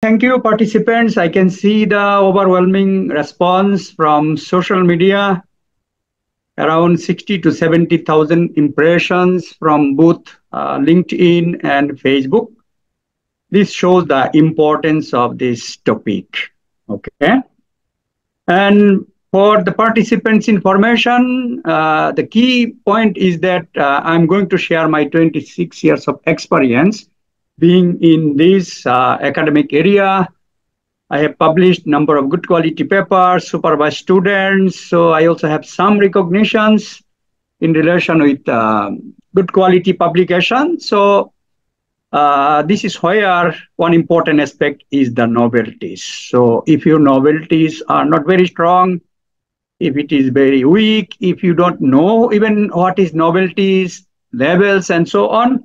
Thank you, participants. I can see the overwhelming response from social media, around 60 to 70,000 impressions from both LinkedIn and Facebook. This shows the importance of this topic. Okay. And for the participants' information, the key point is that I'm going to share my 26 years of experience being in this academic area. I have published number of good quality papers, supervised students. So I also have some recognitions in relation with good quality publication. So this is where one important aspect is the novelties. So if your novelties are not very strong, if it is very weak, if you don't know even what is novelties, levels, and so on,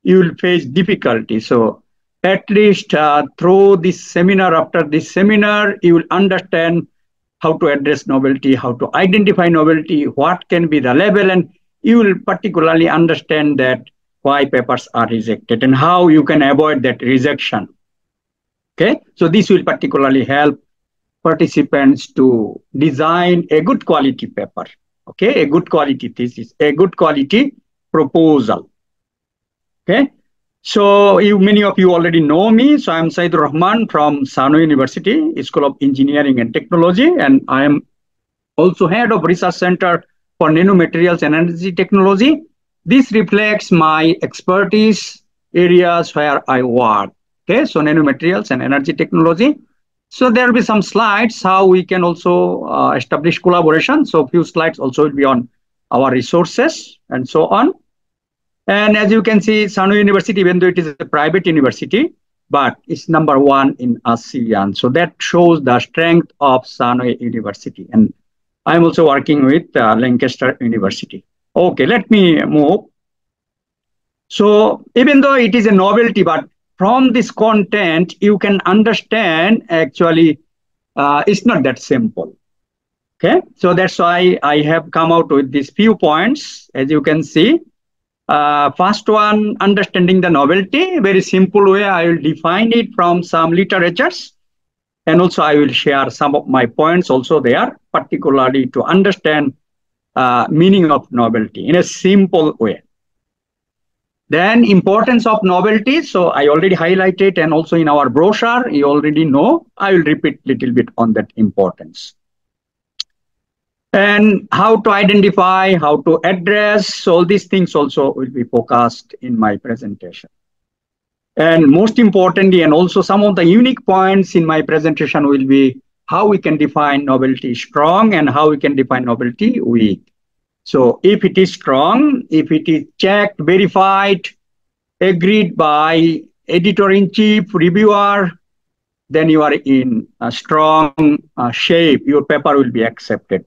you will face difficulty. So at least through this seminar, after this seminar, you will understand how to address novelty, how to identify novelty, what can be the level, and you will particularly understand that why papers are rejected and how you can avoid that rejection. Okay, so this will particularly help participants to design a good quality paper, okay, a good quality thesis, a good quality proposal. Okay, so many of you already know me. So I'm Saidur Rahman from Sano University, School of Engineering and Technology, and I am also head of Research Center for Nanomaterials and Energy Technology. This reflects my expertise areas where I work. Okay, so nanomaterials and energy technology. So there will be some slides how we can also establish collaboration. So a few slides also will be on our resources and so on. And as you can see, Sano University, even though it is a private university, but it's #1 in ASEAN. So that shows the strength of Sano University. And I'm also working with Lancaster University. Okay, let me move. So even though it is a novelty, but from this content, you can understand actually it's not that simple. Okay, so that's why I have come out with these few points, as you can see. First one, understanding the novelty. Very simple way, I will define it from some literatures. And also I will share some of my points also there, particularly to understand meaning of novelty in a simple way. Then importance of novelty. So I already highlighted, and also in our brochure, you already know. I will repeat a little bit on that importance. And how to identify, how to address, so all these things also will be focused in my presentation. And most importantly, and also some of the unique points in my presentation will be how we can define novelty strong and how we can define novelty weak. So if it is strong, if it is checked, verified, agreed by editor-in-chief, reviewer, then you are in a strong shape. Your paper will be accepted.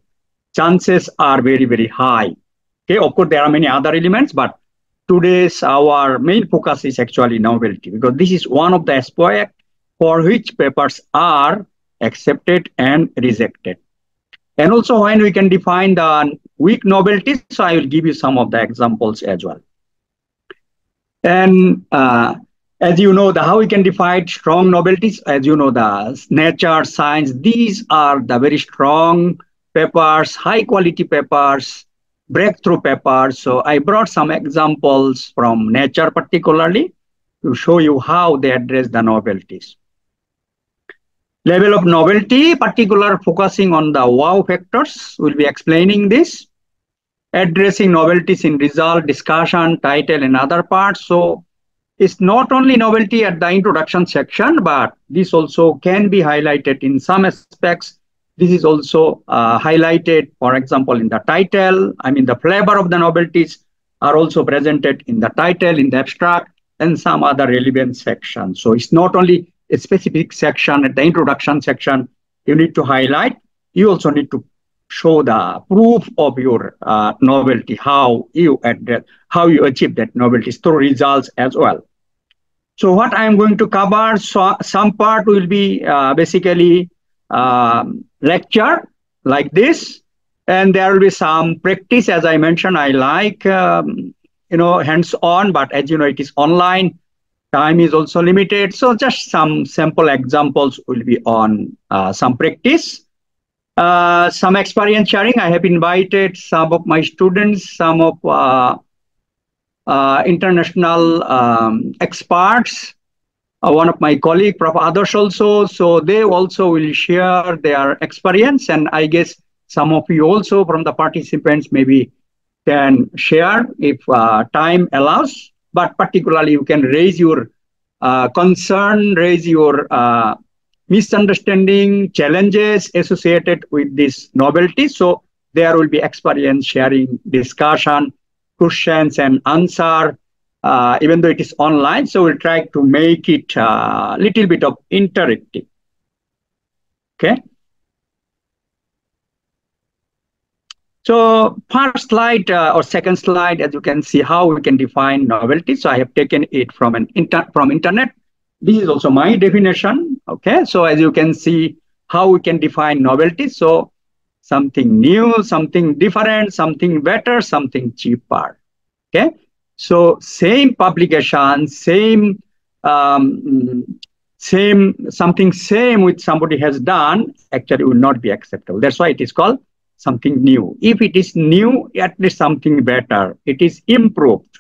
Chances are very, very high. Okay, of course, there are many other elements, but today's our main focus is actually novelty, because this is one of the aspects for which papers are accepted and rejected. And also when we can define the weak novelties, so I will give you some of the examples as well. And as you know, how we can define strong novelties, as you know, the nature, science, these are the very strong papers, high quality papers, breakthrough papers. So I brought some examples from nature particularly to show you how they address the novelties. Level of novelty, particular focusing on the wow factors, will be explaining this. Addressing novelties in result, discussion, title, and other parts. So it's not only novelty at the introduction section, but this also can be highlighted in some aspects. This is also highlighted, for example, in the title. I mean, the flavor of the novelties are also presented in the title, in the abstract, and some other relevant sections. So it's not only a specific section at the introduction section you need to highlight. You also need to show the proof of your novelty, how you achieve that novelty through results as well. So what I'm going to cover, so some part will be basically lecture like this, and there will be some practice. As I mentioned, I like hands-on, but as you know, it is online. Time is also limited. So just some sample examples will be on some practice. Some experience sharing. I have invited some of my students, some of international experts, one of my colleague, Prof. Adarsh also. So they also will share their experience. And I guess some of you also from the participants maybe can share if time allows. But particularly you can raise your concern, raise your misunderstanding, challenges associated with this novelty. So there will be experience sharing, discussion, questions and answer, even though it is online. So we'll try to make it a little bit of interactive. Okay. So first slide or second slide, as you can see, how we can define novelty. So I have taken it from internet. This is also my definition. Okay. So as you can see, how we can define novelty. So something new, something different, something better, something cheaper. Okay. So same publication, same something with somebody has done actually will not be acceptable. That's why it is called something new. If it is new, at least something better. It is improved.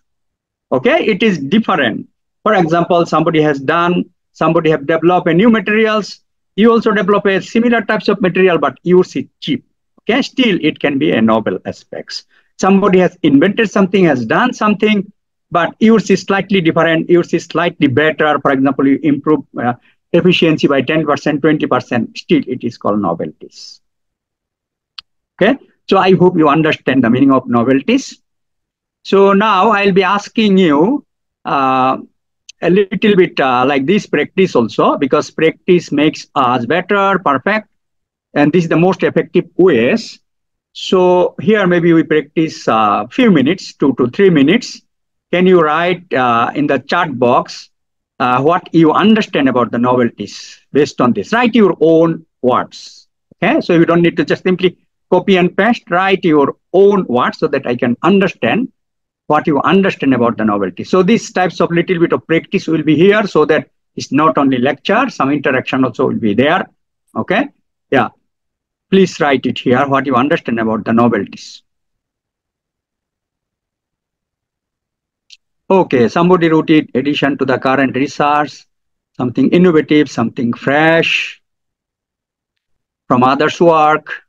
Okay, it is different. For example, somebody have developed a new materials. You also develop a similar types of material, but yours is cheap. Okay, still it can be a novel aspects. Somebody has invented something, has done something, but yours is slightly different. Yours is slightly better. For example, you improve efficiency by 10%, 20%. Still, it is called novelties. Okay, so I hope you understand the meaning of novelties. So now I'll be asking you a little bit like this practice also, because practice makes us better, perfect, and this is the most effective ways. So here maybe we practice a few minutes, 2 to 3 minutes. Can you write in the chat box what you understand about the novelties based on this? Write your own words. Okay, so you don't need to just simply copy and paste, write your own words so that I can understand what you understand about the novelty. So these types of little bit of practice will be here so that it's not only lecture, some interaction also will be there. Okay, yeah. Please write it here, what you understand about the novelties. Okay, somebody wrote it, addition to the current research, something innovative, something fresh from others' work.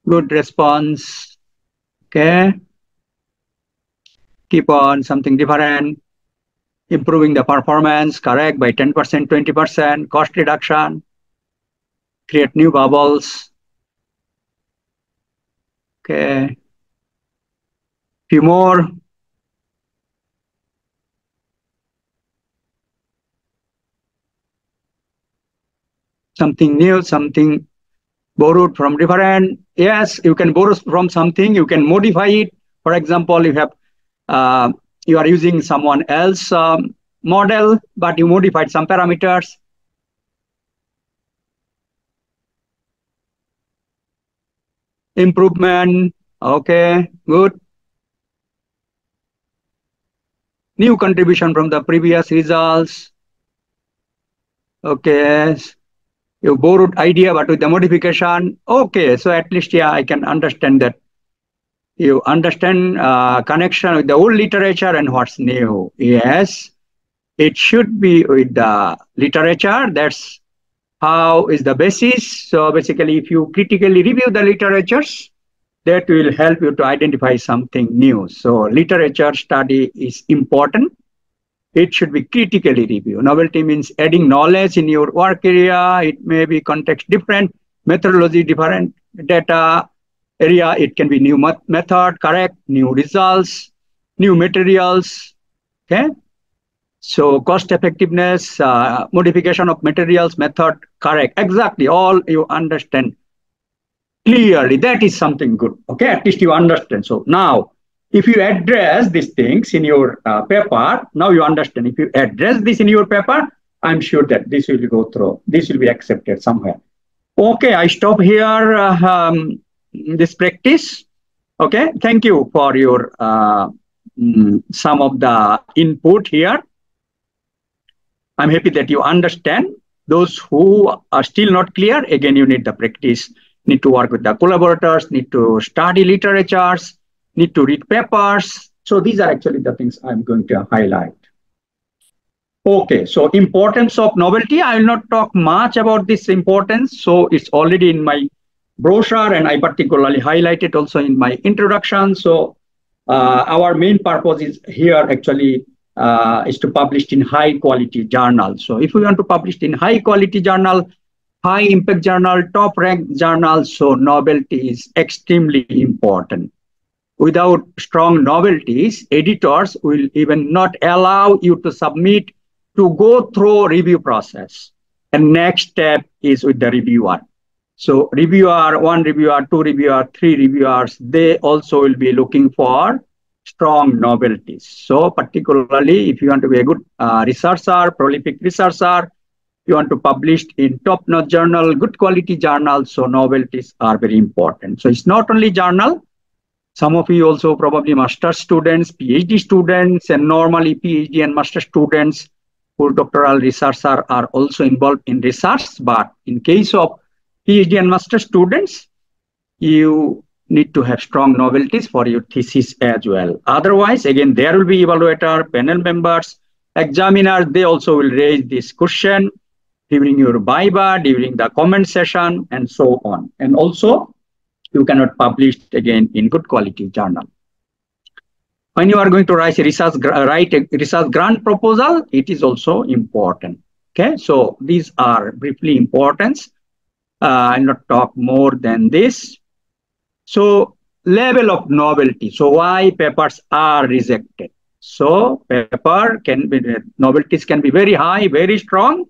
Good response. Okay. Keep on, something different. Improving the performance, correct, by 10%, 20%. Cost reduction. Create new bubbles. Okay. Few more. Something new, something borrowed from different. Yes, you can borrow from something, you can modify it. For example, you are using someone else model, but you modified some parameters. Improvement. Okay, good. New contribution from the previous results. Okay. You borrowed idea, but with the modification. Okay, so at least, yeah, I can understand that. You understand connection with the old literature and what's new. Yes, it should be with the literature. That's how is the basis. So basically, if you critically review the literatures, that will help you to identify something new. So literature study is important. It should be critically reviewed. Novelty means adding knowledge in your work area. It may be context different, methodology different, data area. It can be new method, correct, new results, new materials. Okay. So cost effectiveness, modification of materials, method, correct. Exactly. All you understand clearly. That is something good. Okay. At least you understand. So now, if you address these things in your paper, now you understand. If you address this in your paper, I'm sure that this will go through. This will be accepted somewhere. Okay, I stop here this practice. Okay, thank you for your some of the input here. I'm happy that you understand. Those who are still not clear, again, you need the practice, need to work with the collaborators, need to study literatures, need to read papers. So these are actually the things I'm going to highlight. Okay, so importance of novelty. I will not talk much about this importance. So it's already in my brochure, and I particularly highlight it also in my introduction. So our main purpose is here actually is to publish in high quality journal. So if we want to publish in high quality journal, high impact journal, top ranked journal, so novelty is extremely important. Without strong novelties, editors will even not allow you to submit, to go through review process. And next step is with the reviewer. So reviewer, 1 reviewer, 2 reviewer, 3 reviewers, they also will be looking for strong novelties. So particularly if you want to be a good researcher, prolific researcher, you want to publish in top-notch journal, good quality journal, so novelties are very important. So it's not only journal. Some of you also probably master students, PhD students, and normally PhD and master students who doctoral researchers are also involved in research. But in case of PhD and master students, you need to have strong novelties for your thesis as well. Otherwise, again, there will be evaluator, panel members, examiners, they also will raise this question during your viva, during the comment session, and so on. And also, you cannot publish again in good quality journal. When you are going to write a research grant proposal, it is also important. Okay, so these are briefly importance. I'll not talk more than this. So level of novelty. So why papers are rejected? So paper can be, novelties can be very high, very strong,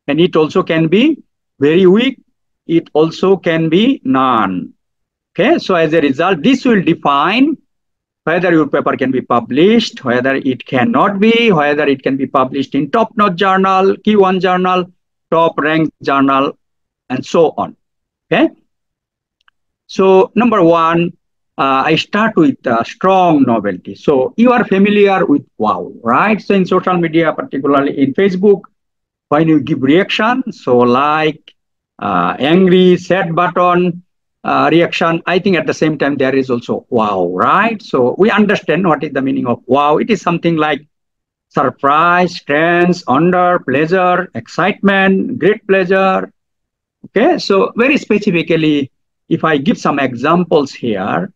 and it also can be very weak. It also can be none. Okay, so as a result, this will define whether your paper can be published, whether it cannot be, whether it can be published in top-notch journal, Q1 journal, top-ranked journal, and so on. Okay. So number one, I start with strong novelty. So you are familiar with wow, right? So in social media, particularly in Facebook, when you give reaction, so like angry, sad button, reaction, I think at the same time there is also wow, right? So we understand what is the meaning of wow. It is something like surprise, strange, wonder, pleasure, excitement, great pleasure. Okay, so very specifically, if I give some examples here,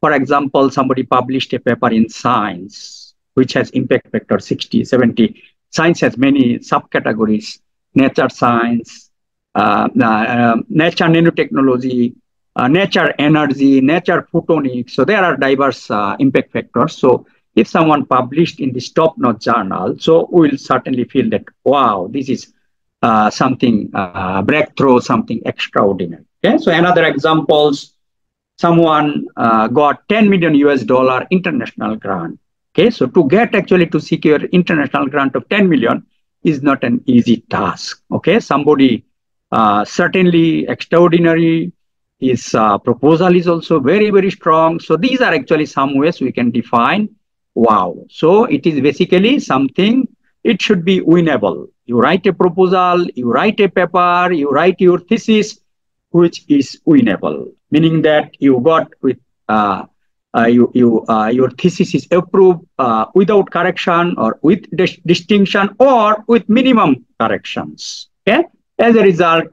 for example, somebody published a paper in science, which has impact factor 60, 70. Science has many subcategories: nature science, nature nanotechnology, nature energy, nature photonics. So there are diverse impact factors. So if someone published in this top-notch journal, so we will certainly feel that, wow, this is something breakthrough, something extraordinary. Okay, so another examples, someone got $10 million US international grant. Okay, so to get actually to secure international grant of 10 million is not an easy task. Okay, somebody certainly extraordinary. His proposal is also very, very strong. So these are actually some ways we can define wow. So it is basically something, it should be winnable. You write a proposal, you write a paper, you write your thesis, which is winnable, meaning that you got with your thesis is approved without correction or with distinction or with minimum corrections. Okay, as a result,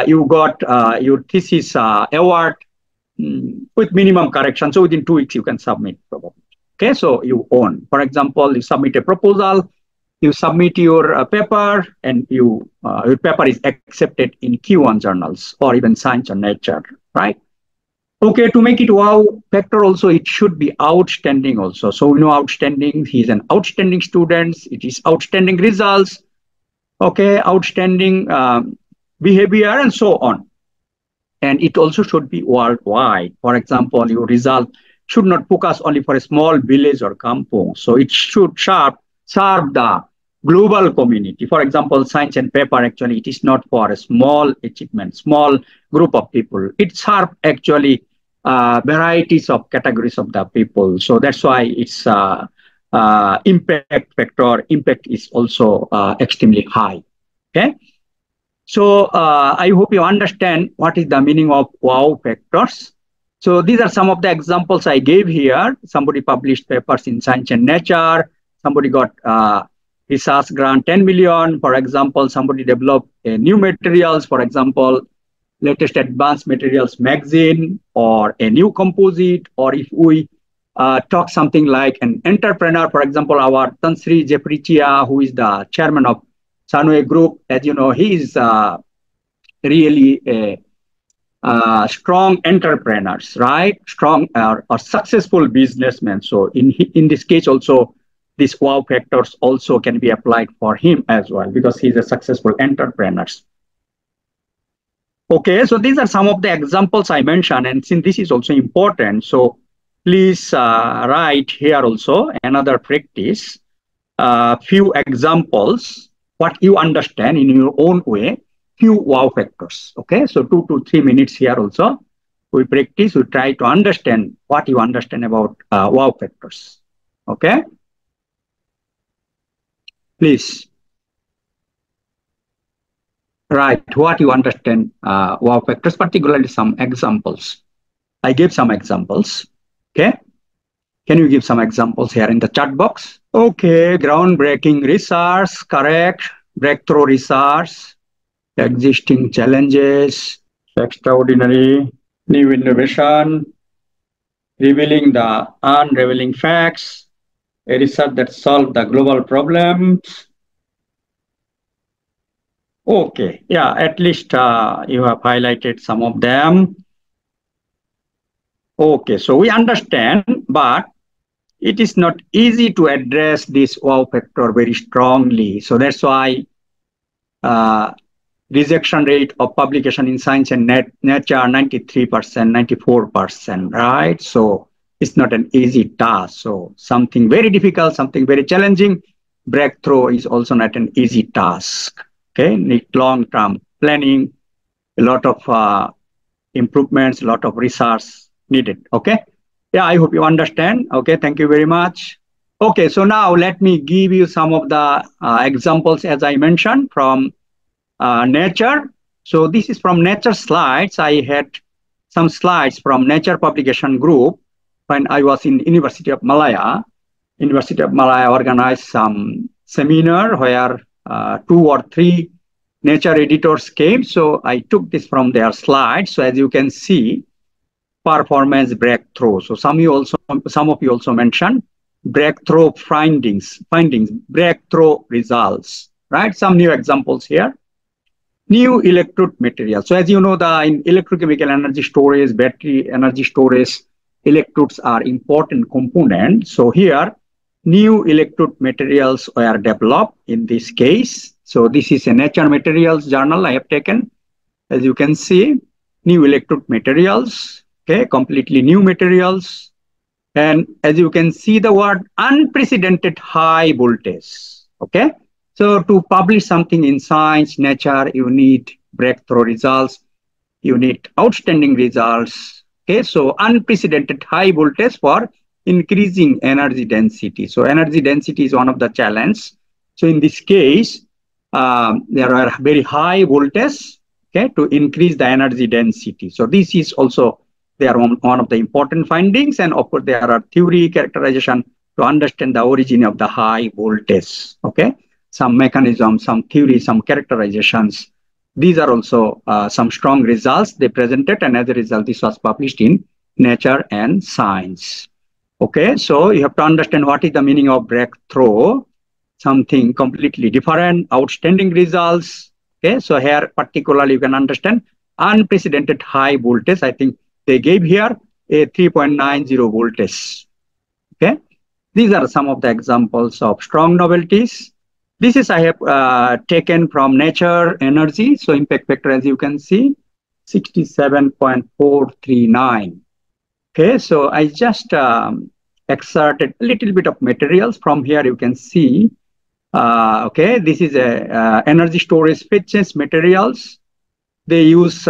you got your thesis award with minimum correction. So within 2 weeks you can submit probably. Okay, so you own. For example, you submit a proposal, you submit your paper, and your paper is accepted in Q1 journals or even Science or Nature, right? Okay, to make it wow factor also, it should be outstanding also. So we know outstanding, he's an outstanding student, it is outstanding results, okay, outstanding behavior, and so on. And it also should be worldwide. For example, your result should not focus only for a small village or kampong. So it should serve the global community. For example, science and paper, actually, it is not for a small achievement, small group of people. It serves actually varieties of categories of the people. So that's why its impact factor, impact is also extremely high. Okay. So I hope you understand what is the meaning of wow factors. So these are some of the examples I gave here. Somebody published papers in Science and Nature. Somebody got research grant 10 million. For example, somebody developed a new materials. For example, latest advanced materials magazine or a new composite. Or if we talk something like an entrepreneur, for example, our Tansri Jeffrichia, who is the chairman of Sanway Group, as you know, he is really a strong entrepreneurs, right? Strong or successful businessmen. So in this case also, these wow factors also can be applied for him as well because he's a successful entrepreneur. Okay, so these are some of the examples I mentioned, and since this is also important, so please write here also another practice, few examples, what you understand in your own way, few wow factors. Okay, so 2 to 3 minutes here also. We practice, we try to understand what you understand about wow factors. Okay, please write what you understand wow factors, particularly some examples. I gave some examples. Okay, can you give some examples here in the chat box? Okay, groundbreaking research, correct. Breakthrough research, existing challenges, extraordinary, new innovation, revealing the unrevealing facts, a research that solved the global problems. Okay, yeah, at least you have highlighted some of them. Okay, so we understand, but it is not easy to address this wow factor very strongly. So that's why rejection rate of publication in Science and Nature 93%, 94%, right? So it's not an easy task. So something very difficult, something very challenging. Breakthrough is also not an easy task. Okay, need long-term planning, a lot of improvements, a lot of research needed. Okay. Yeah, I hope you understand. Okay, thank you very much. Okay, so now let me give you some of the examples, as I mentioned, from Nature. So this is from Nature slides. I had some slides from Nature publication group when I was in University of Malaya. University of Malaya organized some seminar where 2 or 3 Nature editors came. So I took this from their slides. So as you can see, performance breakthrough. So some of you also mentioned breakthrough findings, breakthrough results, right? Some new examples here. New electrode material. So as you know, in electrochemical energy storage, battery energy storage, electrodes are important components. So here, new electrode materials were developed in this case. So this is a Nature Materials journal I have taken. As you can see, new electrode materials, okay, completely new materials. And as you can see the word unprecedented high voltage, okay. So to publish something in Science, Nature, you need breakthrough results, you need outstanding results, okay. So unprecedented high voltage for increasing energy density. So energy density is one of the challenges. So in this case, there are very high voltage, okay, to increase the energy density. So this is also one of the important findings, and of course there are theory characterization to understand the origin of the high voltage, okay. Some mechanisms, some theory, some characterizations. These are also some strong results they presented, and as a result, this was published in Nature and Science. Okay, so you have to understand what is the meaning of breakthrough, something completely different, outstanding results. Okay, so here particularly you can understand unprecedented high voltage. I think they gave here a 3.90 voltage. Okay, these are some of the examples of strong novelties. This is I have taken from Nature Energy. So impact factor, as you can see, 67.439. Okay, so I just excerpted a little bit of materials from here. You can see, okay, this is a energy storage fitness materials. They use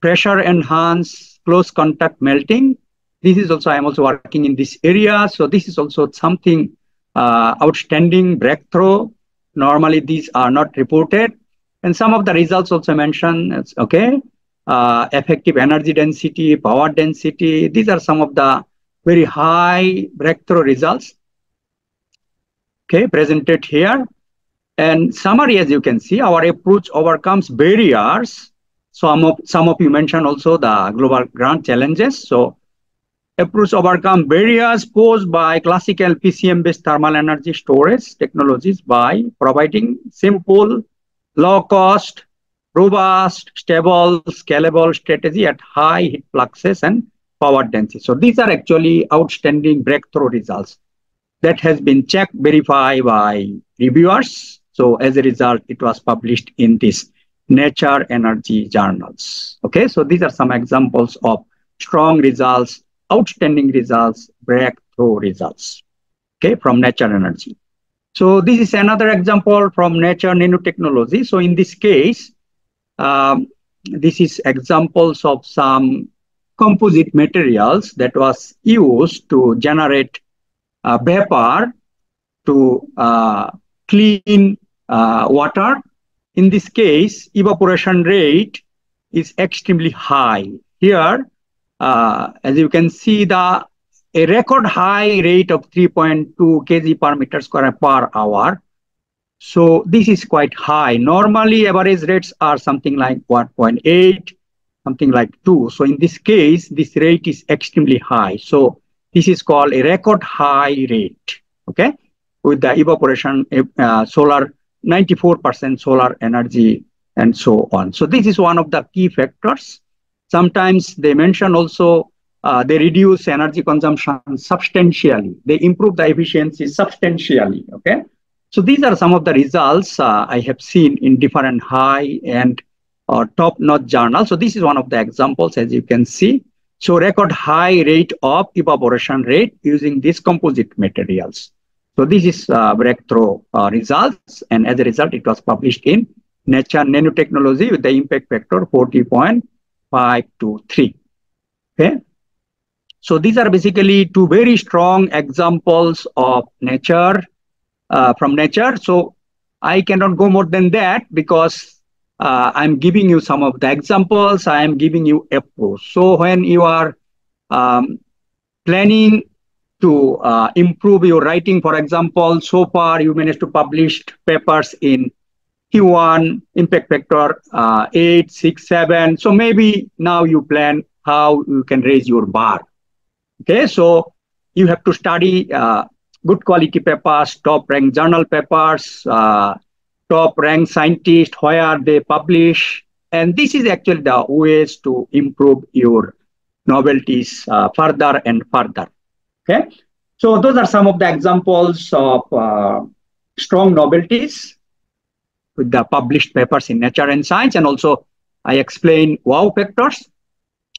pressure enhanced close contact melting. This is also, I'm also working in this area. So this is also something outstanding breakthrough. Normally, these are not reported. And some of the results also mentioned, it's okay. Effective energy density, power density. These are some of the very high breakthrough results, okay, presented here. And summary, as you can see, our approach overcomes barriers. Some of you mentioned also the global grand challenges. So approach overcome barriers posed by classical PCM-based thermal energy storage technologies by providing simple, low-cost, robust, stable, scalable strategy at high heat fluxes and power density. So these are actually outstanding breakthrough results that has been checked, verified by reviewers. So as a result, it was published in this Nature Energy journals. Okay, so these are some examples of strong results, outstanding results, breakthrough results, okay, from Nature Energy. So this is another example from Nature Nanotechnology. So in this case, this is examples of some composite materials that was used to generate vapor to clean water. In this case, evaporation rate is extremely high. Here, as you can see, a record high rate of 3.2 kg per meter square per hour. So this is quite high. Normally, average rates are something like 1.8, something like 2. So in this case, this rate is extremely high. So this is called a record high rate, okay, with the evaporation, solar, 94% solar energy, and so on. So this is one of the key factors. Sometimes they mention also they reduce energy consumption substantially. They improve the efficiency substantially, okay. So these are some of the results I have seen in different high and top-notch journals. So this is one of the examples, as you can see. So record high rate of evaporation rate using these composite materials. So this is breakthrough results, and as a result, it was published in Nature Nanotechnology with the impact factor 40.523. Okay. So these are basically two very strong examples of nature, from nature. So I cannot go more than that because I'm giving you some of the examples. I am giving you approach. So when you are planning to improve your writing, for example, so far you managed to publish papers in Q1, impact factor 8, 6, 7. So maybe now you plan how you can raise your bar. Okay, so you have to study good quality papers, top ranked journal papers, top ranked scientists, where they publish. And this is actually the ways to improve your novelties further and further. Okay, so those are some of the examples of strong novelties with the published papers in Nature and Science, and also I explain wow factors.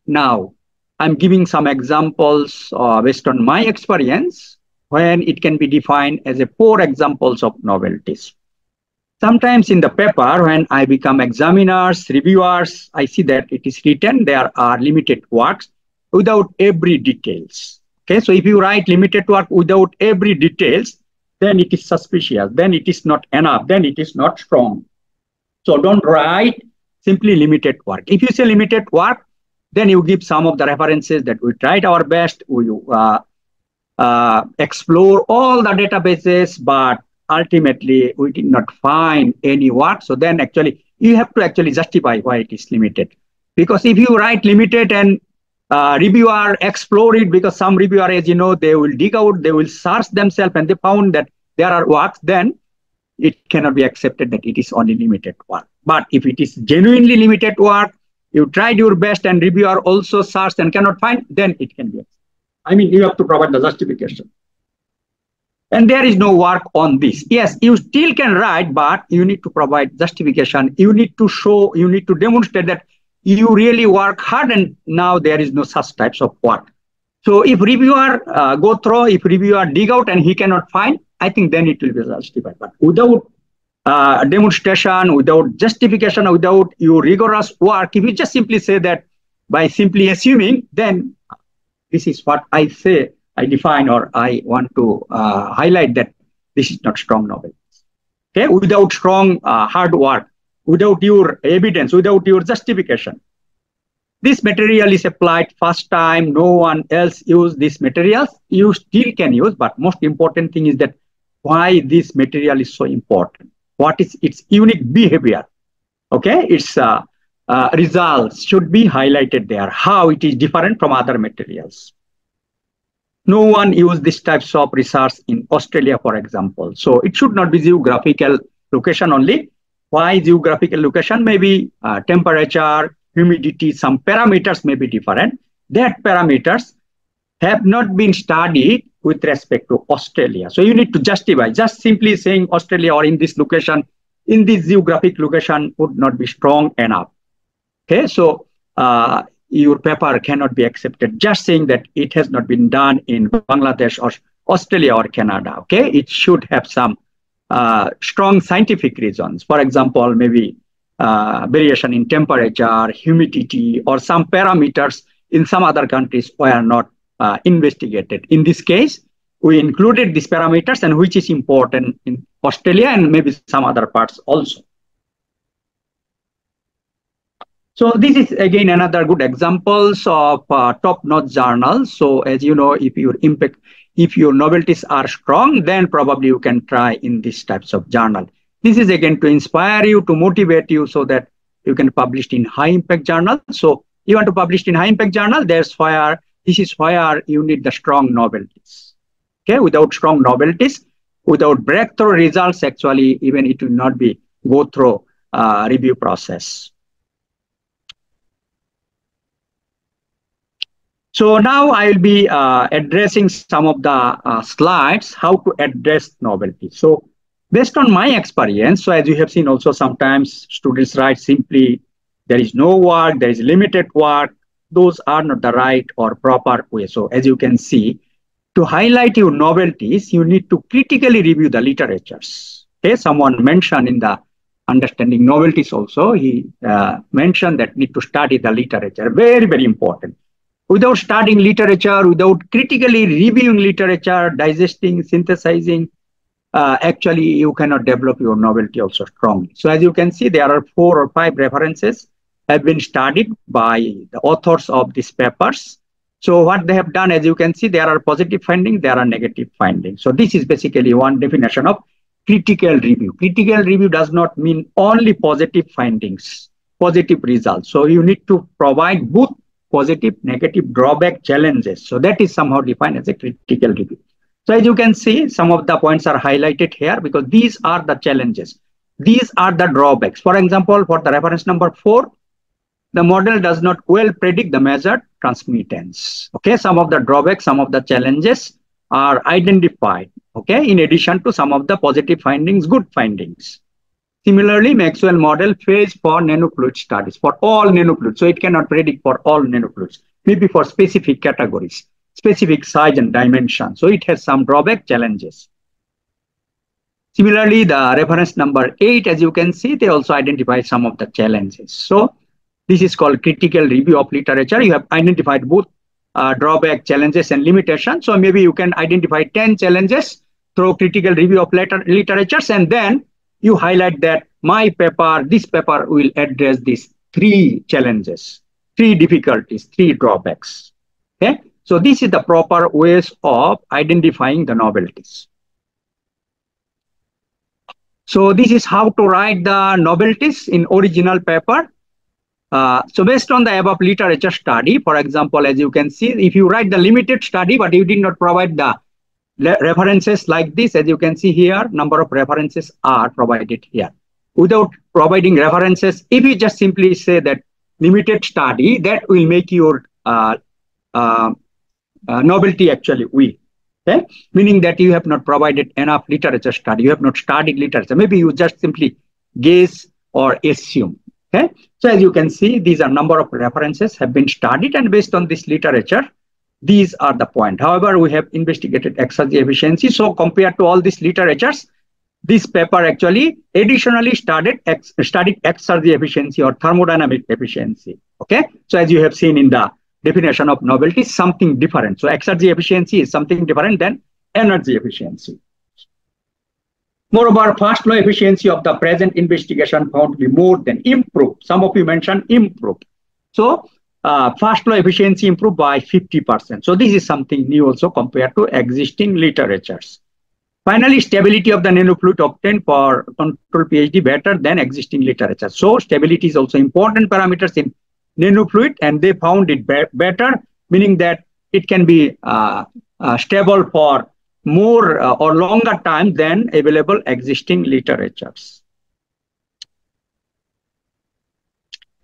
Now, I'm giving some examples based on my experience when it can be defined as a 4 examples of novelties. Sometimes in the paper, when I become examiners, reviewers, I see that it is written there are limited works without every details. Okay, so if you write limited work without every details, then it is suspicious, then it is not enough, then it is not strong. So don't write simply limited work. If you say limited work, then you give some of the references that we tried our best, we explore all the databases, but ultimately we did not find any work. So then actually you have to actually justify why it is limited. Because if you write limited and reviewer explore it, because some reviewer, as you know, they will dig out, they will search themselves and they found that there are works, then it cannot be accepted that it is only limited work. But if it is genuinely limited work, you tried your best and reviewer also searched and cannot find, then it can be accepted. I mean, you have to provide the justification. And there is no work on this. Yes, you still can write, but you need to provide justification. You need to show, you need to demonstrate that you really work hard, and now there is no such types of work. So if reviewer go through, if reviewer dig out and he cannot find, I think then it will be justified. But without demonstration, without justification, without your rigorous work, if you just simply say that by simply assuming, then this is what I say, I define, or I want to highlight that this is not strong novelty. Okay, without strong hard work, without your evidence, without your justification. This material is applied first time, no one else used these materials, you still can use, but most important thing is that why this material is so important. What is its unique behavior? Okay, its results should be highlighted there, how it is different from other materials. No one used these types of research in Australia, for example. So it should not be geographical location only. Why geographical location? Maybe temperature, humidity, some parameters may be different. That parameters have not been studied with respect to Australia. So you need to justify. Just simply saying Australia or in this location, in this geographic location would not be strong enough. Okay, so your paper cannot be accepted just saying that it has not been done in Bangladesh or Australia or Canada. Okay, it should have some strong scientific reasons. For example, maybe variation in temperature, humidity, or some parameters in some other countries were not investigated. In this case, we included these parameters and which is important in Australia and maybe some other parts also. So this is again another good examples of top-notch journals. So as you know, if your novelties are strong, then probably you can try in these types of journal. This is again to inspire you, to motivate you so that you can publish in high impact journal. So you want to publish in high impact journal, this is where you need the strong novelties. Okay, without strong novelties, without breakthrough results, actually even it will not be go through review process. So now I will be addressing some of the slides, how to address novelty. So based on my experience, so as you have seen also sometimes students write simply, there is no work, there is limited work. Those are not the right or proper way. So as you can see, to highlight your novelties, you need to critically review the literatures. Okay, someone mentioned in the understanding novelties also, he mentioned that need to study the literature. Very, very important. Without studying literature, without critically reviewing literature, digesting, synthesizing, actually you cannot develop your novelty also strongly. So as you can see, there are 4 or 5 references have been studied by the authors of these papers. So what they have done, as you can see, there are positive findings, there are negative findings. So this is basically one definition of critical review. Critical review does not mean only positive findings, positive results. So you need to provide both positive, negative, drawback, challenges. So that is somehow defined as a critical review. So as you can see, some of the points are highlighted here because these are the challenges. These are the drawbacks. For example, for the reference number 4, the model does not well predict the measured transmittance. Okay, some of the drawbacks, some of the challenges are identified. Okay, in addition to some of the positive findings, good findings. Similarly, Maxwell model fails for nanofluid studies, for all nanofluids. So it cannot predict for all nanofluids, maybe for specific categories, specific size and dimension. So it has some drawback challenges. Similarly, the reference number 8, as you can see, they also identify some of the challenges. So this is called critical review of literature. You have identified both drawback, challenges, and limitations. So maybe you can identify 10 challenges through critical review of literatures, and then you highlight that my paper, this paper will address these 3 challenges, 3 difficulties, 3 drawbacks. Okay, so this is the proper ways of identifying the novelties. So this is how to write the novelties in original paper. So based on the above literature study, for example, as you can see, if you write the limited study, but you did not provide the references like this, as you can see here, number of references are provided here. Without providing references, if you just simply say that limited study, that will make your novelty actually weak. Okay? Meaning that you have not provided enough literature study, you have not studied literature. Maybe you just simply guess or assume. Okay? So as you can see, these are number of references have been studied, and based on this literature, these are the point. However, we have investigated exergy efficiency. So compared to all these literatures, this paper actually additionally studied exergy efficiency or thermodynamic efficiency. Okay, so as you have seen in the definition of novelty, something different. So exergy efficiency is something different than energy efficiency. Moreover, fast law efficiency of the present investigation found to be more than improved. Some of you mentioned improved. So fast law efficiency improved by 50%. So this is something new also compared to existing literatures. Finally, stability of the nanofluid obtained for control PhD better than existing literature. So stability is also important parameters in nanofluid, and they found it better, meaning that it can be stable for more or longer time than available existing literatures.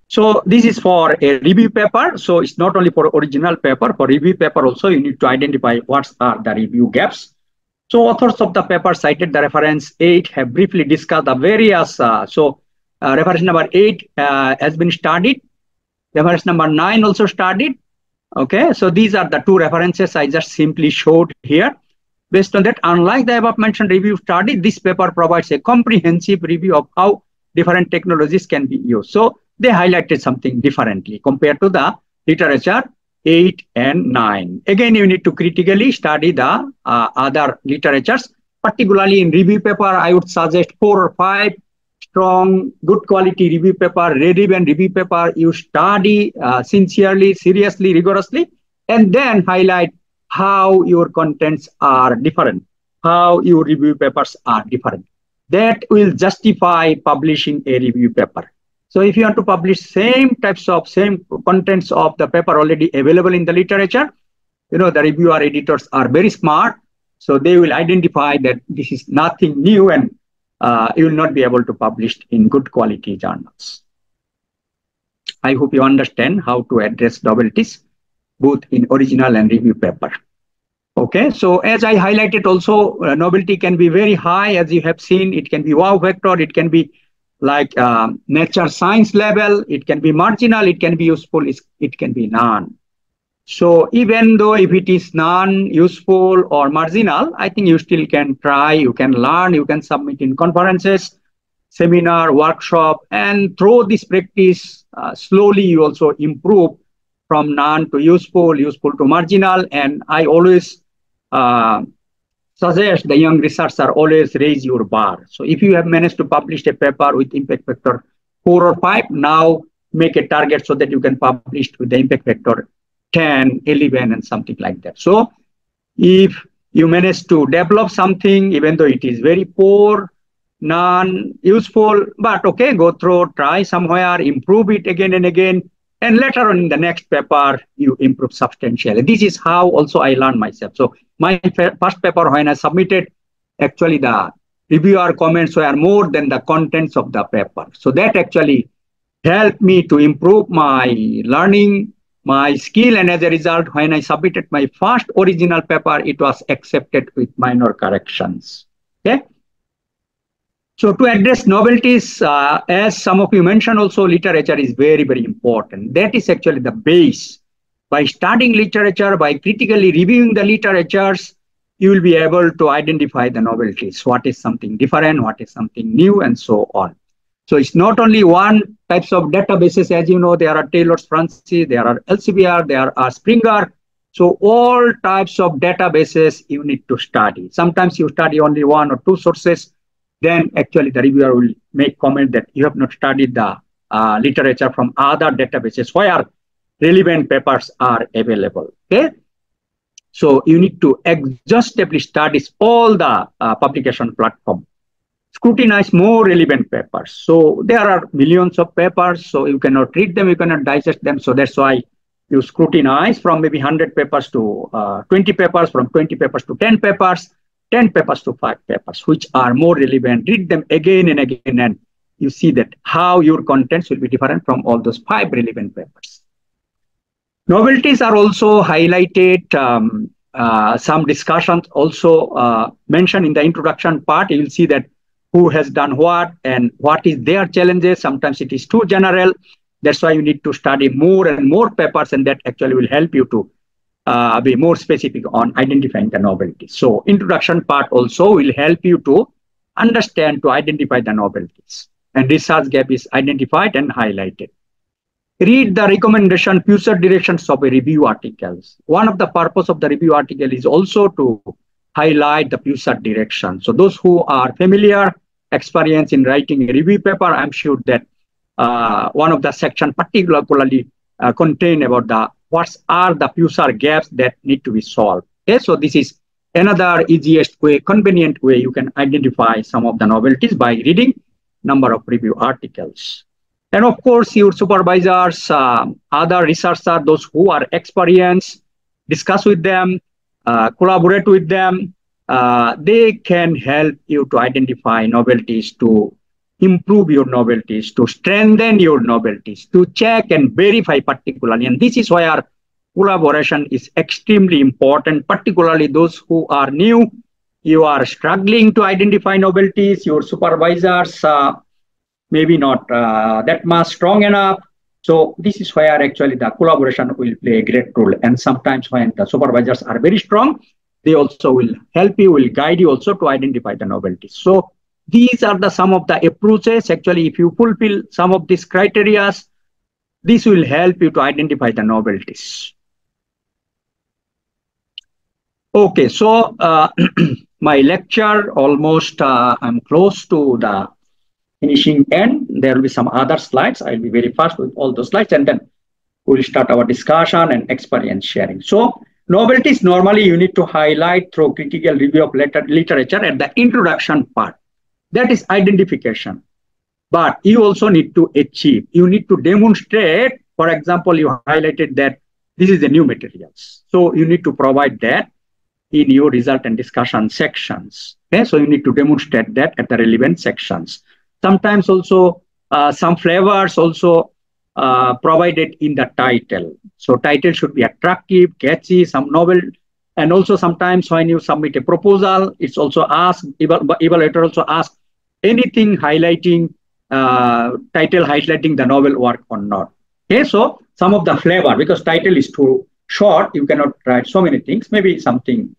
So this is for a review paper. So it's not only for original paper. For review paper also, you need to identify what are the review gaps. So authors of the paper cited the reference 8 have briefly discussed the various. Reference number 8 has been studied. Reference number 9 also studied. Okay, so these are the two references I just simply showed here. Based on that, unlike the above mentioned review study, this paper provides a comprehensive review of how different technologies can be used. So they highlighted something differently compared to the literature 8 and 9. Again, you need to critically study the other literatures, particularly in review paper. I would suggest 4 or 5 strong, good quality review paper, relevant review paper. You study sincerely, seriously, rigorously, and then highlight how your contents are different, how your review papers are different. That will justify publishing a review paper. So if you want to publish same contents of the paper already available in the literature, the reviewer editors are very smart. So they will identify that this is nothing new, and you will not be able to publish in good quality journals. I hope you understand how to address novelties, both in original and review paper. Okay, so as I highlighted also, novelty can be very high, as you have seen. It can be wow vector, it can be like nature science level, it can be marginal, it can be useful, it can be none. So even though if it is non-useful or marginal, I think you still can try, you can learn, you can submit in conferences, seminar, workshop, and through this practice, slowly you also improve from none to useful, useful to marginal. And I always suggest the young researcher always raise your bar. So if you have managed to publish a paper with impact factor 4 or 5, now make a target so that you can publish with the impact factor 10, 11, and something like that. So if you manage to develop something, even though it is very poor, non-useful, but okay, go through, try somewhere, improve it again and again, and later on in the next paper, you improve substantially. This is how also I learned myself. So my first paper, when I submitted, actually the reviewer comments were more than the contents of the paper. So that actually helped me to improve my learning, my skill, and as a result, when I submitted my first original paper, it was accepted with minor corrections. Okay. So to address novelties, as some of you mentioned also, literature is very, very important. That is actually the base. By studying literature, by critically reviewing the literatures, you will be able to identify the novelties. What is something different, what is something new, and so on. So it's not only one types of databases. As you know, there are Taylor's Francis, there are Elsevier, there are Springer. So all types of databases you need to study. Sometimes you study only 1 or 2 sources. Then actually the reviewer will make comment that you have not studied the literature from other databases where relevant papers are available. Okay, so you need to exhaustively study all the publication platform, scrutinize more relevant papers. So there are millions of papers, so you cannot read them, you cannot digest them. So that's why you scrutinize from maybe 100 papers to 20 papers, from 20 papers to 10 papers. 10 papers to 5 papers, which are more relevant. Read them again and again, and you see that how your contents will be different from all those 5 relevant papers. Novelties are also highlighted. Some discussions also mentioned in the introduction part. You will see that who has done what and what is their challenges. Sometimes it is too general. That's why you need to study more and more papers, and that actually will help you to be more specific on identifying the novelty. So introduction part also will help you to understand to identify the novelties. And research gap is identified and highlighted. Read the recommendation, future directions of a review articles. One of the purpose of the review article is also to highlight the future direction. So those who are familiar, experience in writing a review paper, I'm sure that one of the section particularly contain about the what are the future gaps that need to be solved. Okay, so this is another easiest way, convenient way you can identify some of the novelties by reading number of review articles. And of course, your supervisors, other researchers, those who are experienced, discuss with them, collaborate with them. They can help you to identify novelties, to improve your novelties, to strengthen your novelties, to check and verify particularly. And this is why our collaboration is extremely important, particularly those who are new. You are struggling to identify novelties, your supervisors maybe not that much strong enough. So this is where actually the collaboration will play a great role. And sometimes when the supervisors are very strong, they also will help you, will guide you also to identify the novelties. So these are the some of the approaches. Actually, if you fulfill some of these criteria, this will help you to identify the novelties. Okay, so my lecture almost I'm close to the finishing end. There will be some other slides. I'll be very fast with all those slides, and then we'll start our discussion and experience sharing. So novelties normally you need to highlight through critical review of literature at the introduction part. That is identification. But you also need to achieve. You need to demonstrate. For example, you highlighted that this is the new materials. So you need to provide that in your result and discussion sections. Okay? So you need to demonstrate that at the relevant sections. Sometimes also some flavors also provided in the title. So title should be attractive, catchy, some novel. And also sometimes when you submit a proposal, it's also asked, evaluator also asks anything highlighting, title highlighting the novel work or not. Okay, so some of the flavor, because title is too short, you cannot write so many things, maybe something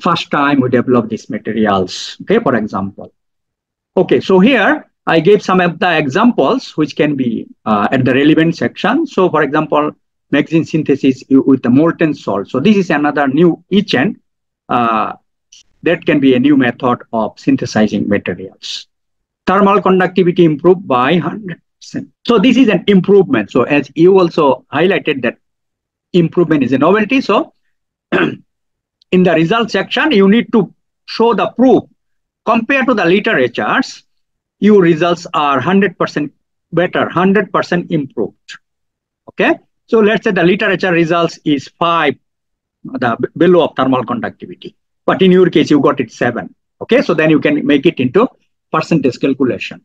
first time we develop these materials, okay, for example. Okay, so here I gave some of the examples which can be at the relevant section. So for example, magazine synthesis with the molten salt. So this is another new agent that can be a new method of synthesizing materials. Thermal conductivity improved by 100%. So this is an improvement. So as you also highlighted that improvement is a novelty. So in the result section, you need to show the proof. Compared to the literatures, your results are 100% better, 100% improved. Okay. So let's say the literature results is 5, the below of thermal conductivity. But in your case, you got it 7. Okay. So then you can make it into percentage calculation.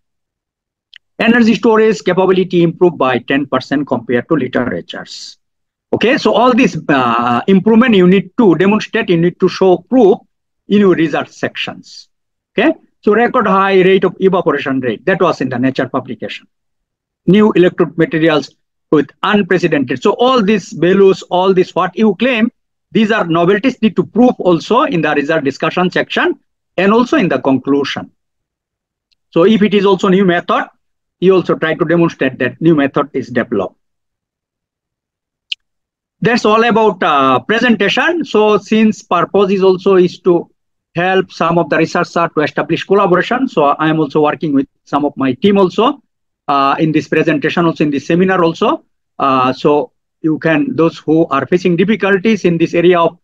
Energy storage capability improved by 10% compared to literatures. Okay. So all this improvement you need to demonstrate, you need to show proof in your result sections. Okay. So record high rate of evaporation rate, that was in the Nature publication. New electrode materials with unprecedented. So all these values, all this what you claim, these are novelties need to prove also in the result discussion section and also in the conclusion. So if it is also new method, you also try to demonstrate that new method is developed. That's all about presentation. So since purpose is also is to help some of the researchers to establish collaboration. So I am also working with some of my team also in this presentation, also in this seminar also. So you can, those who are facing difficulties in this area of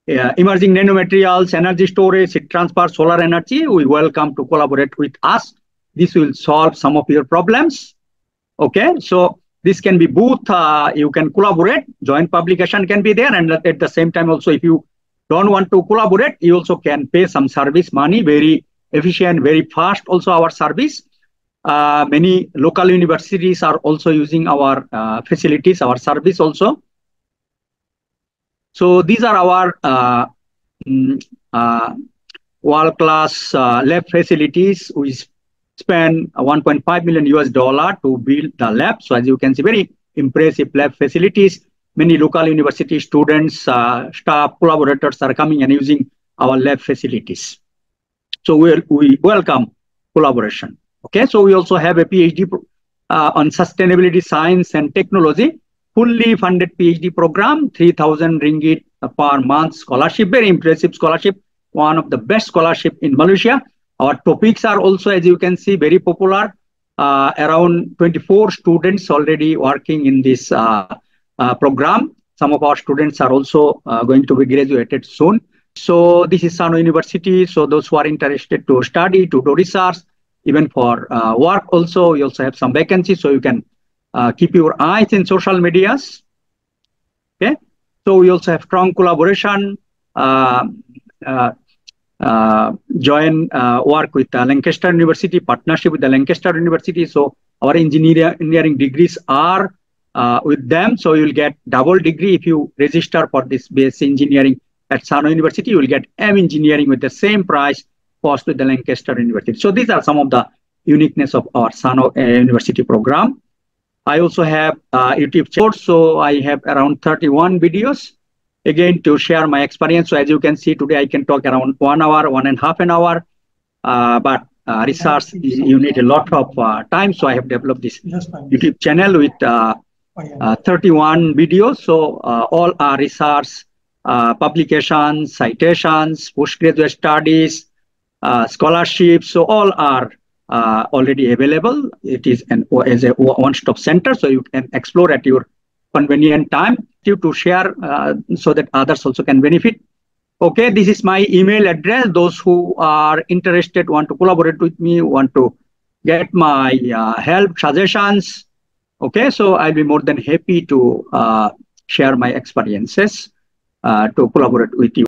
emerging nanomaterials, energy storage, heat transfer, solar energy, we welcome to collaborate with us. This will solve some of your problems. Okay, so this can be both, you can collaborate, joint publication can be there, and at the same time also if you don't want to collaborate, you also can pay some service money, very efficient, very fast also our service. Many local universities are also using our facilities, our service also. So these are our world-class lab facilities. We spend $1.5 million to build the lab. So as you can see, very impressive lab facilities. Many local university students, staff, collaborators are coming and using our lab facilities. So we welcome collaboration. Okay, so we also have a PhD on sustainability science and technology, fully funded PhD program, 3,000 ringgit per month scholarship, very impressive scholarship, one of the best scholarship in Malaysia. Our topics are also, as you can see, very popular. Around 24 students already working in this program. Some of our students are also going to be graduated soon. So this is Sano University. So those who are interested to study, to do research, even for work also, we also have some vacancies. So you can keep your eyes in social medias. Okay. So we also have strong collaboration. Join work with Lancaster University, partnership with the Lancaster University. So our engineering degrees are with them. So you'll get double degree if you register for this BSc engineering at Sano University. You will get M engineering with the same price cost with the Lancaster University. So these are some of the uniqueness of our Sano University program. I also have YouTube channel. So I have around 31 videos. Again, to share my experience. So as you can see today, I can talk around 1 hour, 1.5 hour. But research, you need a lot of time. So I have developed this YouTube channel with 31 videos. So all are research, publications, citations, postgraduate studies, scholarships. So all are already available. It is as a one-stop center. So you can explore at your convenient time to share so that others also can benefit. Okay, this is my email address. Those who are interested, want to collaborate with me, want to get my help, suggestions. Okay, so I'll be more than happy to share my experiences to collaborate with you.